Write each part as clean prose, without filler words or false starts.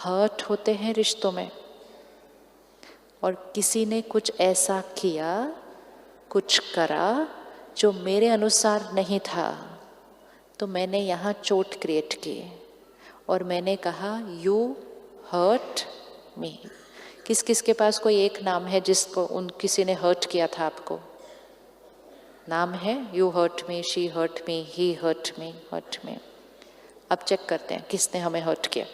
Hurt होते हैं रिश्तों में, और किसी ने कुछ ऐसा किया, कुछ करा जो मेरे अनुसार नहीं था, तो मैंने यहाँ चोट क्रिएट की और मैंने कहा यू हर्ट मी। किस किस के पास कोई एक नाम है जिसको किसी ने हर्ट किया था आपको? नाम है? You hurt me, she hurt me, he hurt me, hurt me. अब चेक करते हैं किसने हमें हर्ट किया।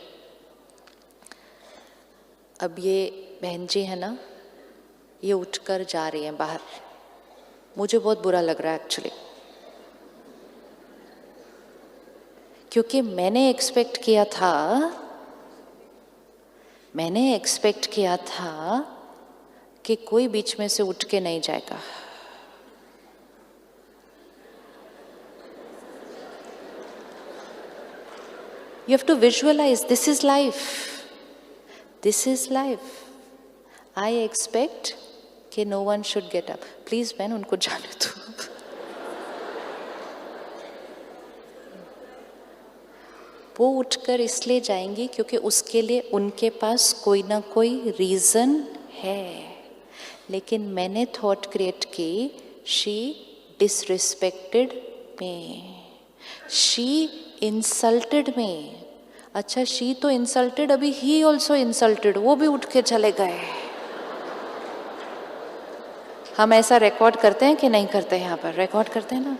अब ये बहन जी है ना, ये उठकर जा रही हैं बाहर। मुझे बहुत बुरा लग रहा है एक्चुअली, क्योंकि मैंने एक्सपेक्ट किया था कि कोई बीच में से उठ के नहीं जाएगा। You have to visualize, this is life. This is life. I expect कि no one should get up. Please बहन उनको जाने दो। वो उठकर इसलिए जाएंगी क्योंकि उसके लिए उनके पास कोई ना कोई रीज़न है, लेकिन मैंने थॉट क्रिएट की, she disrespected me, she insulted me. अच्छा, शी तो इंसल्टेड, अभी ही ऑल्सो इंसल्टेड, वो भी उठ के चले गए। हम ऐसा रिकॉर्ड करते हैं कि नहीं करते? यहाँ पर रिकॉर्ड करते हैं ना।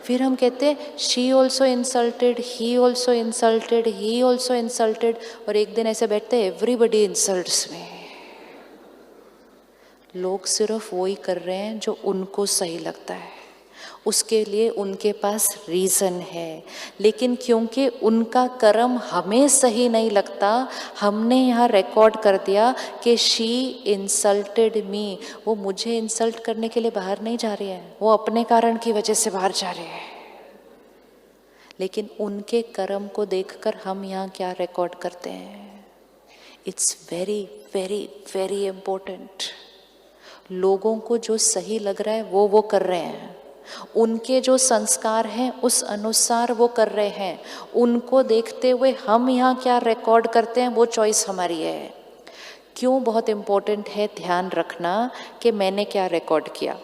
फिर हम कहते हैं she also insulted, he also insulted, he also insulted, और एक दिन ऐसे बैठते हैं एवरीबडी इंसल्ट्स में। लोग सिर्फ वही कर रहे हैं जो उनको सही लगता है, उसके लिए उनके पास रीज़न है, लेकिन क्योंकि उनका कर्म हमें सही नहीं लगता, हमने यहाँ रिकॉर्ड कर दिया कि शी इंसल्टेड मी। वो मुझे इंसल्ट करने के लिए बाहर नहीं जा रही है, वो अपने कारण की वजह से बाहर जा रहे हैं, लेकिन उनके कर्म को देखकर हम यहाँ क्या रिकॉर्ड करते हैं। It's very very very important. लोगों को जो सही लग रहा है वो कर रहे हैं, उनके जो संस्कार हैं उस अनुसार वो कर रहे हैं, उनको देखते हुए हम यहाँ क्या रिकॉर्ड करते हैं वो चॉइस हमारी है। क्यों बहुत इम्पोर्टेंट है ध्यान रखना कि मैंने क्या रिकॉर्ड किया।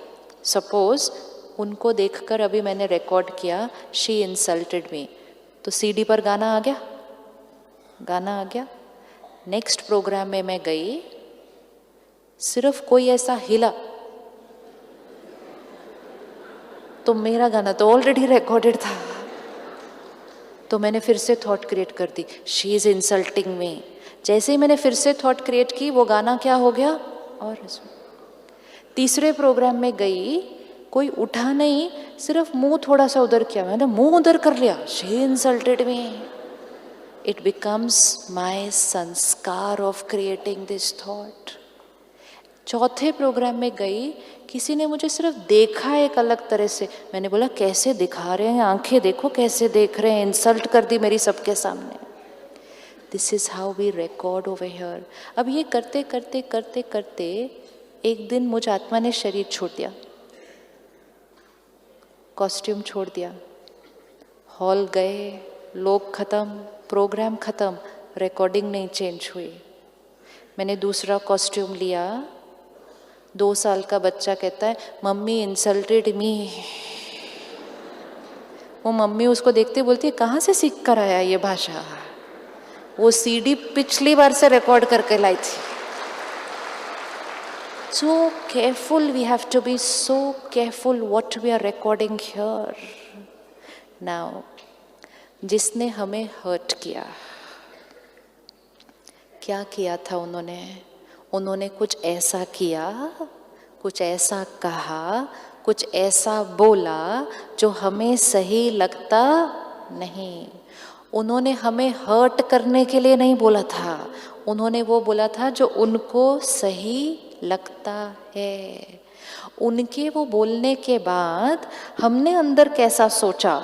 सपोज उनको देखकर अभी मैंने रिकॉर्ड किया शी इंसल्टेड मी, तो सीडी पर गाना आ गया। नेक्स्ट प्रोग्राम में मैं गई, सिर्फ कोई ऐसा हिला तो मेरा गाना तो ऑलरेडी रिकॉर्डेड था, तो मैंने फिर से थॉट क्रिएट कर दी, शी इज इंसल्टिंग मी। जैसे ही मैंने फिर से थॉट क्रिएट की, वो गाना क्या हो गया। और तीसरे प्रोग्राम में गई, कोई उठा नहीं, सिर्फ मुंह थोड़ा सा उधर किया, मैंने मुंह उधर कर लिया, she insulted me. It becomes my sanskar of creating this thought. चौथे प्रोग्राम में गई, किसी ने मुझे सिर्फ देखा एक अलग तरह से, मैंने बोला कैसे दिखा रहे हैं, आंखें देखो कैसे देख रहे हैं, इंसल्ट कर दी मेरी सबके सामने। This is how we record over here. अब ये करते करते करते करते एक दिन मुझ आत्मा ने शरीर छोड़ दिया, कॉस्ट्यूम छोड़ दिया, हॉल गए, लोग खत्म, प्रोग्राम खत्म, रिकॉर्डिंग नहीं चेंज हुई। मैंने दूसरा कॉस्ट्यूम लिया, 2 साल का बच्चा कहता है मम्मी इंसल्टेड मी। वो मम्मी उसको देखते बोलती है कहाँ से सीख कर आया ये भाषा। वो सीडी पिछली बार से रिकॉर्ड करके लाई थी। So careful, we have to be so careful what we are recording here. Now, जिसने हमें हर्ट किया, क्या किया था उन्होंने कुछ ऐसा किया, कुछ ऐसा कहा, कुछ ऐसा बोला जो हमें सही लगता नहीं। उन्होंने हमें हर्ट करने के लिए नहीं बोला था, उन्होंने वो बोला था जो उनको सही लगता है। उनके वो बोलने के बाद हमने अंदर कैसा सोचा।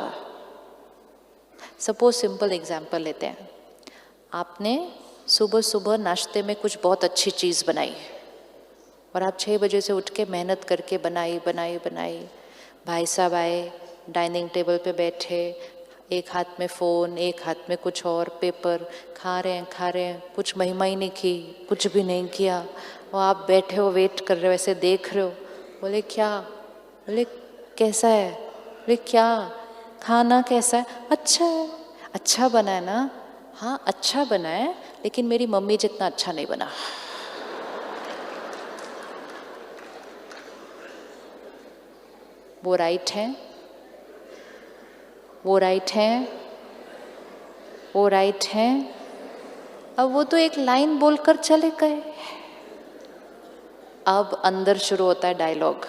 सपोज सिंपल एग्जाम्पल लेते हैं, आपने सुबह सुबह नाश्ते में कुछ बहुत अच्छी चीज़ बनाई और आप 6 बजे से उठ के मेहनत करके बनाई। भाई साहब आए, डाइनिंग टेबल पे बैठे, एक हाथ में फ़ोन, एक हाथ में कुछ और पेपर, खा रहे हैं, कुछ महिमा ही नहीं की, कुछ भी नहीं किया। और आप बैठे हो, वेट कर रहे हो, ऐसे देख रहे हो। बोले क्या? बोले कैसा है? बोले क्या? खाना कैसा है? अच्छा है। अच्छा बना है ना? हाँ अच्छा बना है, लेकिन मेरी मम्मी जितना अच्छा नहीं बना। वो राइट है, वो राइट है, वो राइट है। अब वो तो एक लाइन बोलकर चले गए। अब अंदर शुरू होता है डायलॉग।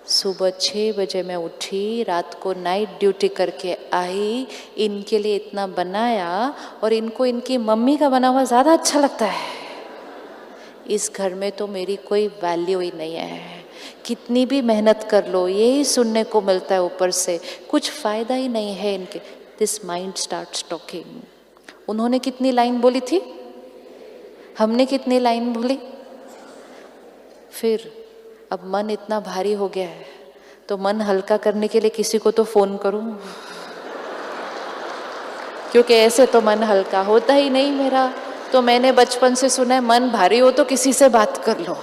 सुबह 6 बजे मैं उठी, रात को नाइट ड्यूटी करके आई, इनके लिए इतना बनाया और इनको इनकी मम्मी का बना हुआ ज़्यादा अच्छा लगता है। इस घर में तो मेरी कोई वैल्यू ही नहीं है। कितनी भी मेहनत कर लो, यही सुनने को मिलता है ऊपर से, कुछ फ़ायदा ही नहीं है इनके। This mind starts talking. उन्होंने कितनी लाइन बोली थी, हमने कितनी लाइन बोली। फिर अब मन इतना भारी हो गया है, तो मन हल्का करने के लिए किसी को तो फ़ोन करूं, क्योंकि ऐसे तो मन हल्का होता ही नहीं मेरा। तो मैंने बचपन से सुना है, मन भारी हो तो किसी से बात कर लो।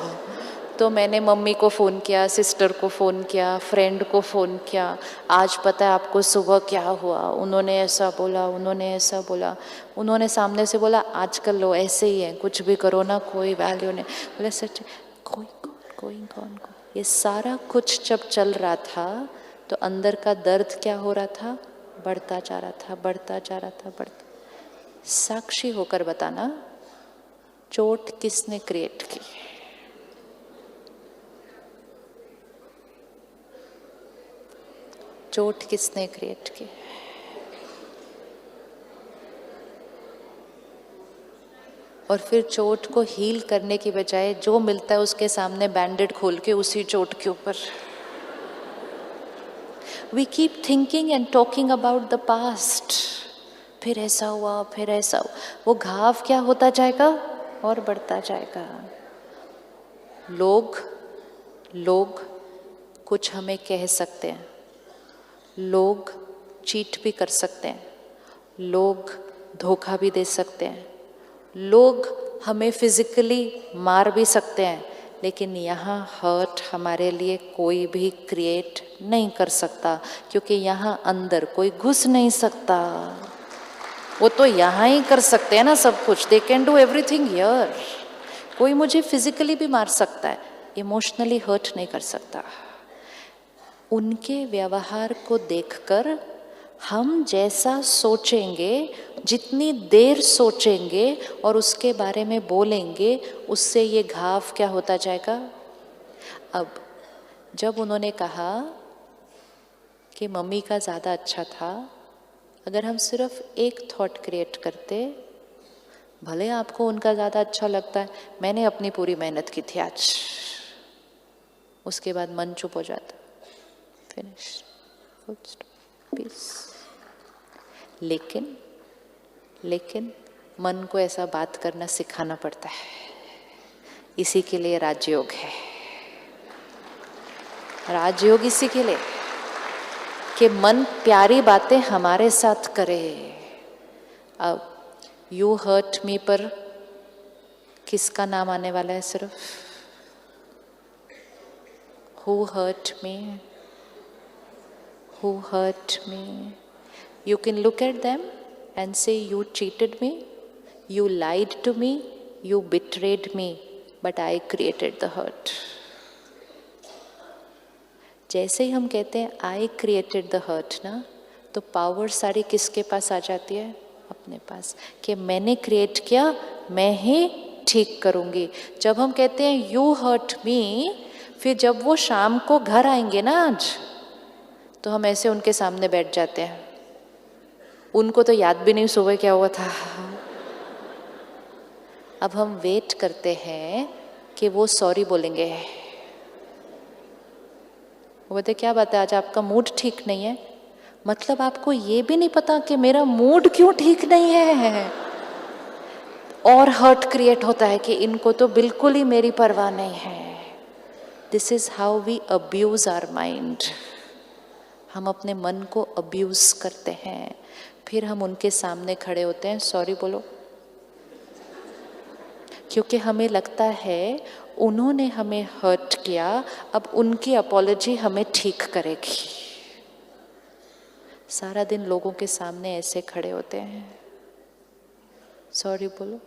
तो मैंने मम्मी को फ़ोन किया, सिस्टर को फ़ोन किया, फ्रेंड को फ़ोन किया। आज पता है आपको सुबह क्या हुआ? उन्होंने ऐसा बोला, उन्होंने ऐसा बोला। उन्होंने सामने से बोला आजकल लो ऐसे ही है, कुछ भी करो ना कोई वैल्यू नहीं। बोले सच? कोई कौन? ये सारा कुछ जब चल रहा था तो अंदर का दर्द क्या हो रहा था? बढ़ता जा रहा था, बढ़ता जा रहा था, बढ़ता। साक्षी होकर बताना, चोट किसने क्रिएट की? चोट किसने क्रिएट की? और फिर चोट को हील करने की बजाय जो मिलता है उसके सामने बैंडेड खोल के उसी चोट के ऊपर we keep thinking and talking about the past. फिर ऐसा हुआ, फिर ऐसा हुआ। वो घाव क्या होता जाएगा और बढ़ता जाएगा। लोग कुछ हमें कह सकते हैं, लोग चीट भी कर सकते हैं, लोग धोखा भी दे सकते हैं, लोग हमें फिजिकली मार भी सकते हैं, लेकिन यहाँ हर्ट हमारे लिए कोई भी क्रिएट नहीं कर सकता, क्योंकि यहाँ अंदर कोई घुस नहीं सकता। वो तो यहाँ ही कर सकते हैं ना सब कुछ। They can do everything here. कोई मुझे फिजिकली भी मार सकता है, इमोशनली हर्ट नहीं कर सकता। उनके व्यवहार को देखकर हम जैसा सोचेंगे, जितनी देर सोचेंगे और उसके बारे में बोलेंगे, उससे ये घाव क्या होता जाएगा। अब जब उन्होंने कहा कि मम्मी का ज़्यादा अच्छा था, अगर हम सिर्फ एक थॉट क्रिएट करते, भले आपको उनका ज़्यादा अच्छा लगता है, मैंने अपनी पूरी मेहनत की थी आज, उसके बाद मन चुप हो जाता, फिनिश, फुल स्टॉप, पीस। लेकिन मन को ऐसा बात करना सिखाना पड़ता है। इसी के लिए राजयोग है। राजयोग इसी के लिए कि मन प्यारी बातें हमारे साथ करे। अब यू हर्ट मी पर किसका नाम आने वाला है? सिर्फ who hurt me, who hurt me. You can look at them and say, you cheated me, you lied to me, you betrayed me, but I created the hurt. जैसे ही हम कहते हैं I created the hurt ना, तो power सारी किसके पास आ जाती है? अपने पास, कि मैंने क्रिएट किया, मैं ही ठीक करूँगी। जब हम कहते हैं you hurt me, फिर जब वो शाम को घर आएंगे ना आज, तो हम ऐसे उनके सामने बैठ जाते हैं। उनको तो याद भी नहीं सुबह क्या हुआ था। अब हम वेट करते हैं कि वो सॉरी बोलेंगे। वो बोलते क्या बात है, आज आपका मूड ठीक नहीं है? मतलब आपको ये भी नहीं पता कि मेरा मूड क्यों ठीक नहीं है। और हर्ट क्रिएट होता है कि इनको तो बिल्कुल ही मेरी परवाह नहीं है। This is how we abuse our mind. हम अपने मन को अब्यूज करते हैं, फिर हम उनके सामने खड़े होते हैं, सॉरी बोलो, क्योंकि हमें लगता है उन्होंने हमें हर्ट किया, अब उनकी अपॉलजी हमें ठीक करेगी। सारा दिन लोगों के सामने ऐसे खड़े होते हैं, सॉरी बोलो।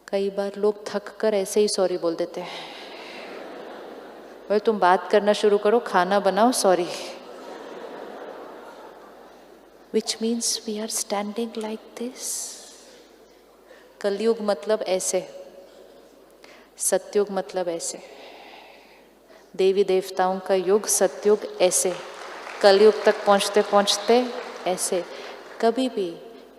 कई बार लोग थक कर ऐसे ही सॉरी बोल देते हैं, भाई तुम बात करना शुरू करो, खाना बनाओ, sorry. Which means we are standing like this. कलयुग मतलब ऐसे, सतयुग मतलब ऐसे, देवी देवताओं का युग सतयुग ऐसे, कलयुग तक पहुंचते पहुंचते ऐसे। कभी भी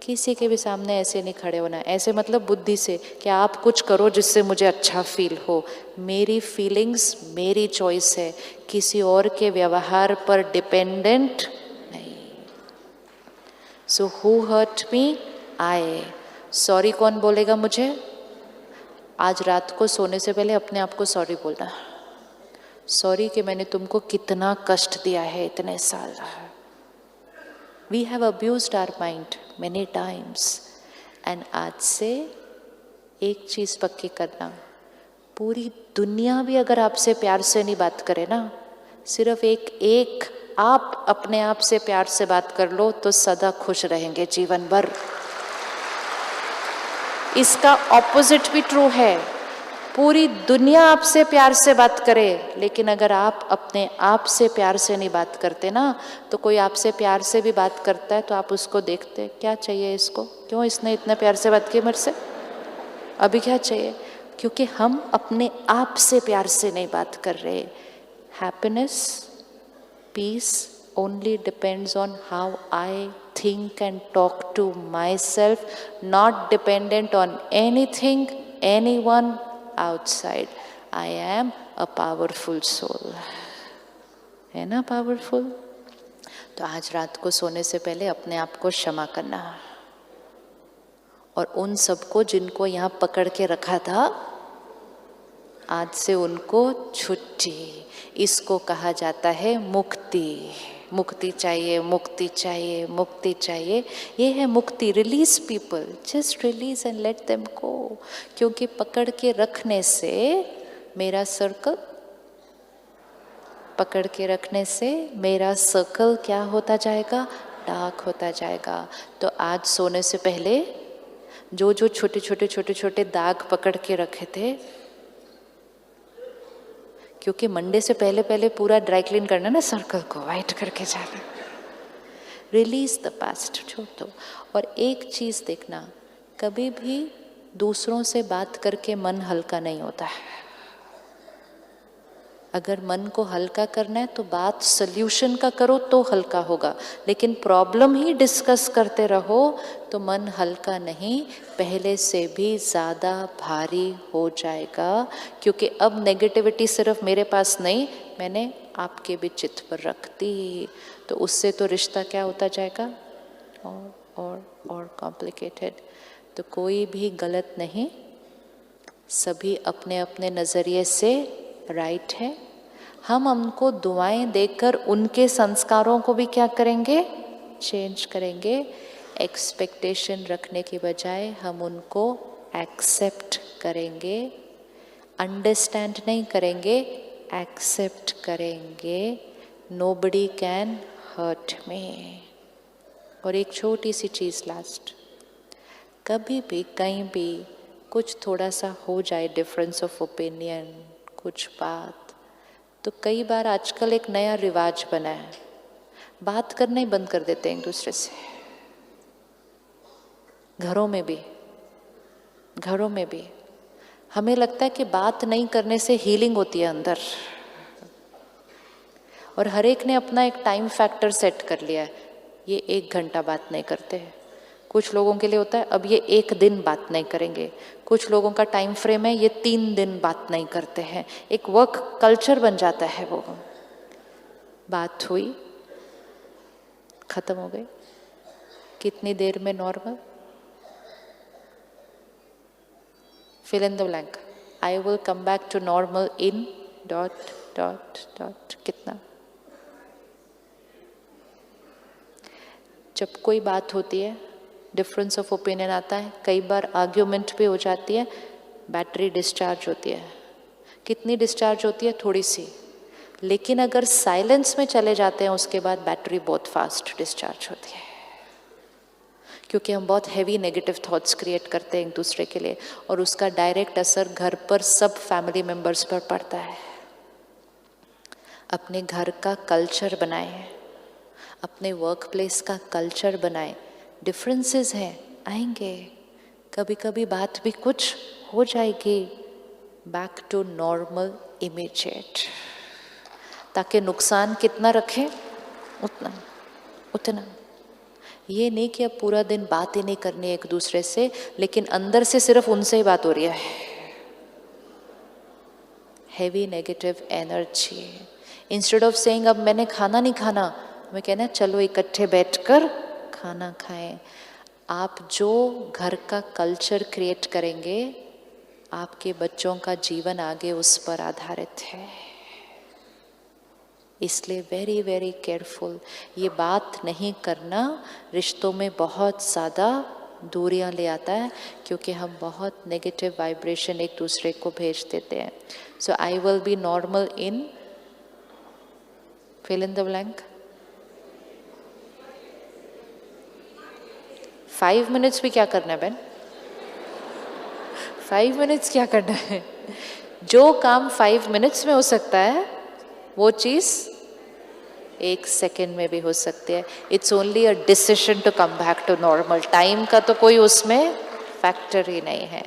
किसी के भी सामने ऐसे नहीं खड़े होना। ऐसे मतलब बुद्धि से कि आप कुछ करो जिससे मुझे अच्छा फील हो, मेरी फीलिंग्स मेरी चॉइस है, किसी और के व्यवहार पर डिपेंडेंट नहीं। So who hurt me, I. Sorry कौन बोलेगा मुझे? आज रात को सोने से पहले अपने आप को सॉरी बोलना, सॉरी कि मैंने तुमको कितना कष्ट दिया है इतने साल। We have abused our mind many times. And आज से एक चीज पक्की करना, पूरी दुनिया भी अगर आपसे प्यार से नहीं बात करे ना, सिर्फ एक आप अपने आप से प्यार से बात कर लो तो सदा खुश रहेंगे जीवन भर। इसका ऑपोजिट भी ट्रू है, पूरी दुनिया आपसे प्यार से बात करे, लेकिन अगर आप अपने आप से प्यार से नहीं बात करते ना, तो कोई आपसे प्यार से भी बात करता है तो आप उसको देखते, क्या चाहिए इसको, क्यों इसने इतने प्यार से बात की मेरे से, अभी क्या चाहिए? क्योंकि हम अपने आप से प्यार से नहीं बात कर रहे। Happiness, peace only depends on how I think and talk to myself, not dependent on anything, anyone outside. I am a powerful soul. है ना पावरफुल? तो आज रात को सोने से पहले अपने आप को क्षमा करना, और उन सबको जिनको यहाँ पकड़ के रखा था, आज से उनको छुट्टी। इसको कहा जाता है मुक्ति। मुक्ति चाहिए, मुक्ति चाहिए, मुक्ति चाहिए, ये है मुक्ति। Release people, just release and let them go. क्योंकि पकड़ के रखने से मेरा सर्कल, पकड़ के रखने से मेरा सर्कल क्या होता जाएगा? डार्क होता जाएगा। तो आज सोने से पहले जो जो छोटे छोटे छोटे छोटे दाग पकड़ के रखे थे, क्योंकि मंडे से पहले पहले पूरा ड्राई क्लीन करना ना, सर्कल को वाइट करके जाना। रिलीज द पास्ट, छोड़ दो। और एक चीज देखना, कभी भी दूसरों से बात करके मन हल्का नहीं होता है। अगर मन को हल्का करना है तो बात सल्यूशन का करो तो हल्का होगा, लेकिन प्रॉब्लम ही डिस्कस करते रहो तो मन हल्का नहीं, पहले से भी ज़्यादा भारी हो जाएगा। क्योंकि अब नेगेटिविटी सिर्फ मेरे पास नहीं, मैंने आपके भी चित्त पर रख दी, तो उससे तो रिश्ता क्या होता जाएगा? और कॉम्प्लिकेटेड। तो कोई भी गलत नहीं, सभी अपने अपने नज़रिए से राइट है। हम उनको दुआएं देकर उनके संस्कारों को भी क्या करेंगे? चेंज करेंगे। एक्सपेक्टेशन रखने की बजाय हम उनको एक्सेप्ट करेंगे, अंडरस्टैंड नहीं करेंगे, एक्सेप्ट करेंगे। Nobody can hurt me. और एक छोटी सी चीज़ लास्ट, कभी भी कहीं भी कुछ थोड़ा सा हो जाए डिफरेंस ऑफ ओपिनियन, कुछ बात, तो कई बार आजकल एक नया रिवाज बना है, बात करना ही बंद कर देते हैं एक दूसरे से। घरों में भी हमें लगता है कि बात नहीं करने से हीलिंग होती है अंदर, और हर एक ने अपना एक टाइम फैक्टर सेट कर लिया है। ये 1 घंटा बात नहीं करते हैं, कुछ लोगों के लिए होता है अब ये 1 दिन बात नहीं करेंगे, कुछ लोगों का टाइम फ्रेम है ये 3 दिन बात नहीं करते हैं। एक वर्क कल्चर बन जाता है। वो बात हुई, खत्म हो गई, कितनी देर में normal? fill in the blank. I will come back to normal in dot dot dot कितना। जब कोई बात होती है, डिफरेंस ऑफ ओपिनियन आता है, कई बार आर्ग्यूमेंट भी हो जाती है, बैटरी डिस्चार्ज होती है। कितनी डिस्चार्ज होती है? थोड़ी सी। लेकिन अगर साइलेंस में चले जाते हैं उसके बाद बैटरी बहुत फास्ट डिस्चार्ज होती है, क्योंकि हम बहुत हैवी नेगेटिव थॉट्स क्रिएट करते हैं एक दूसरे के लिए, और उसका डायरेक्ट असर घर पर सब फैमिली मेंबर्स पर पड़ता है। अपने घर का कल्चर बनाएं, अपने वर्क प्लेस का कल्चर बनाएं। डिफरेंसेस हैं, आएंगे, कभी कभी बात भी कुछ हो जाएगी, बैक टू नॉर्मल इमीडिएट, ताकि नुकसान कितना रखें उतना उतना। ये नहीं कि अब पूरा दिन बात ही नहीं करनी एक दूसरे से, लेकिन अंदर से सिर्फ उनसे ही बात हो रही है। Heavy negative energy. Instead of saying अब मैंने खाना नहीं खाना, मैं कहना चलो इकट्ठे बैठकर खाना खाएं। आप जो घर का कल्चर क्रिएट करेंगे, आपके बच्चों का जीवन आगे उस पर आधारित है। इसलिए वेरी वेरी केयरफुल। ये बात नहीं करना रिश्तों में बहुत ज़्यादा दूरियां ले आता है, क्योंकि हम बहुत नेगेटिव वाइब्रेशन एक दूसरे को भेज देते हैं। So I will be normal in fill in the blank. 5 minutes भी क्या करना है बहन? 5 मिनट्स क्या करना है? जो काम 5 मिनट्स में हो सकता है, वो चीज़ 1 सेकेंड में भी हो सकती है। It's only a decision to come back to normal. Time का तो कोई उसमें फैक्टर ही नहीं है।